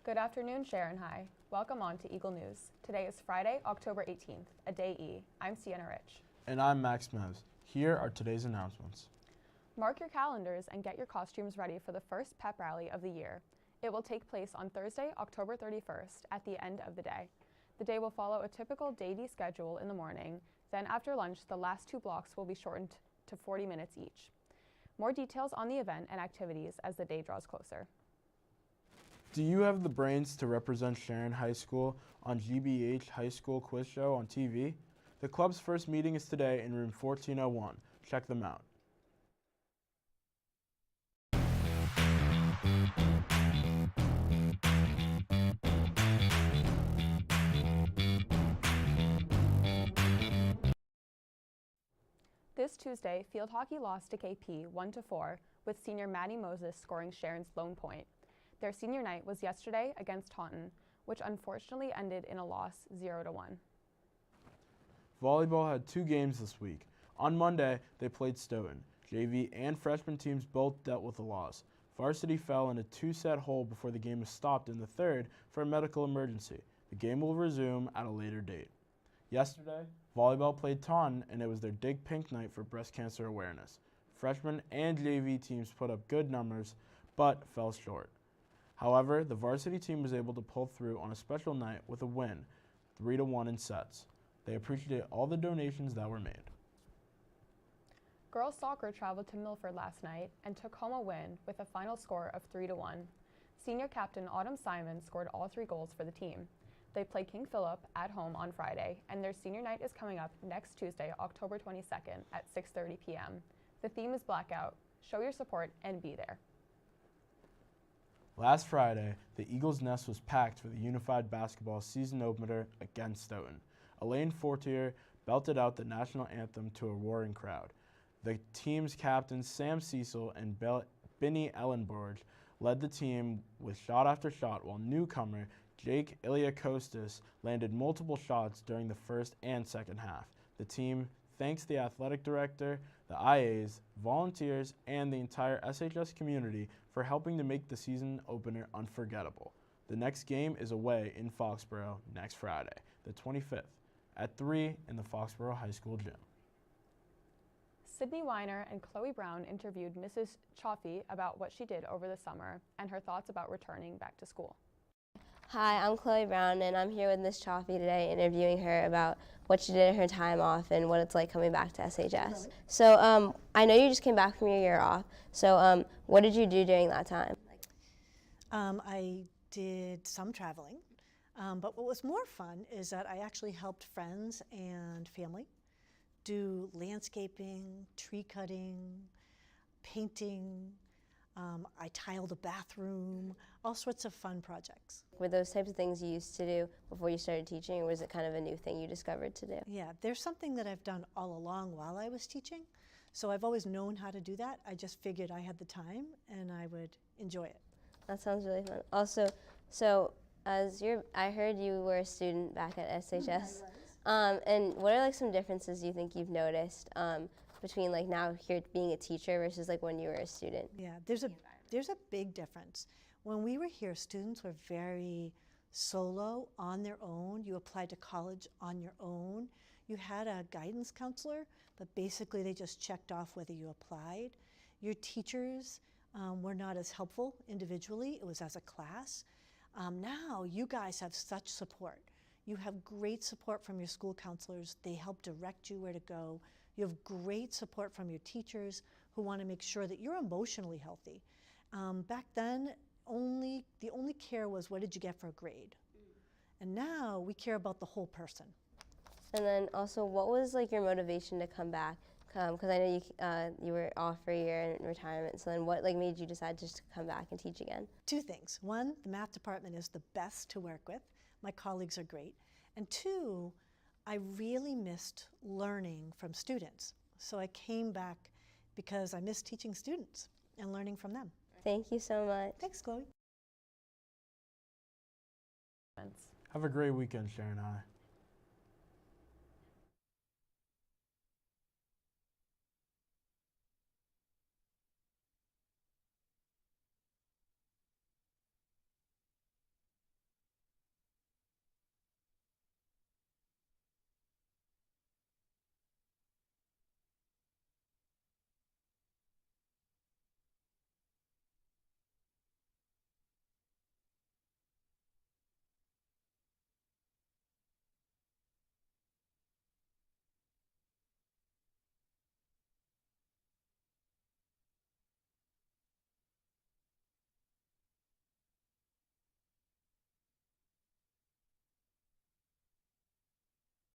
Good afternoon, Sharon High. Welcome on to Eagle News. Today is Friday, October 18th, a day E. I'm Sienna Rich. And I'm Max Mez. Here are today's announcements. Mark your calendars and get your costumes ready for the first pep rally of the year. It will take place on Thursday, October 31st at the end of the day. The day will follow a typical day D schedule in the morning. Then after lunch, the last two blocks will be shortened to 40 minutes each. More details on the event and activities as the day draws closer. Do you have the brains to represent Sharon High School on GBH High School Quiz Show on TV? The club's first meeting is today in room 1401. Check them out. This Tuesday, field hockey lost to KP 1-4, with senior Maddie Moses scoring Sharon's lone point. Their senior night was yesterday against Taunton, which unfortunately ended in a loss 0-1. Volleyball had two games this week. On Monday, they played Stoughton. JV and freshman teams both dealt with a loss. Varsity fell in a two-set hole before the game was stopped in the third for a medical emergency. The game will resume at a later date. Yesterday, volleyball played Taunton, and it was their Dig Pink night for breast cancer awareness. Freshman and JV teams put up good numbers, but fell short. However, the varsity team was able to pull through on a special night with a win, 3-1 in sets. They appreciate all the donations that were made. Girls soccer traveled to Milford last night and took home a win with a final score of 3-1. Senior captain Autumn Simon scored all three goals for the team. They play King Philip at home on Friday, and their senior night is coming up next Tuesday, October 22nd at 6:30 p.m. The theme is Blackout. Show your support and be there. Last Friday, the Eagles' nest was packed for the unified basketball season opener against Stoughton. Elaine Fortier belted out the national anthem to a roaring crowd. The team's captains Sam Cecil and Binny Ellenborg led the team with shot after shot, while newcomer Jake Iliakostas landed multiple shots during the first and second half. The team thanks the athletic director, the IAs, volunteers, and the entire SHS community for helping to make the season opener unforgettable. The next game is away in Foxborough next Friday, the 25th, at 3 in the Foxborough High School gym. Sydney Weiner and Chloe Brown interviewed Mrs. Chaffee about what she did over the summer and her thoughts about returning back to school. Hi, I'm Chloe Brown, and I'm here with Miss Chaffee today interviewing her about what she did in her time off and what it's like coming back to SHS. So I know you just came back from your year off, so what did you do during that time? I did some traveling, but what was more fun is that I actually helped friends and family do landscaping, tree cutting, painting. I tiled a bathroom, all sorts of fun projects. Were those types of things you used to do before you started teaching, or was it kind of a new thing you discovered to do? Yeah, there's something that I've done all along while I was teaching, so I've always known how to do that. I just figured I had the time and I would enjoy it. That sounds really fun. Also, so I heard you were a student back at SHS, and what are like some differences you think you've noticed between like now here being a teacher versus like when you were a student? Yeah, there's a big difference. When we were here, students were very solo, on their own. You applied to college on your own. You had a guidance counselor, but basically they just checked off whether you applied. Your teachers were not as helpful individually. It was as a class. Now you guys have such support. You have great support from your school counselors. They help direct you where to go. You have great support from your teachers who want to make sure that you're emotionally healthy. Back then, the only care was what did you get for a grade. And now we care about the whole person. And then also, what was like your motivation to come back? Because I know you were off for a year in retirement. So then, what like made you decide just to come back and teach again? Two things. One, the math department is the best to work with. My colleagues are great. And two, I really missed learning from students. So I came back because I missed teaching students and learning from them. Thank you so much. Thanks, Chloe. Have a great weekend, Sharon High.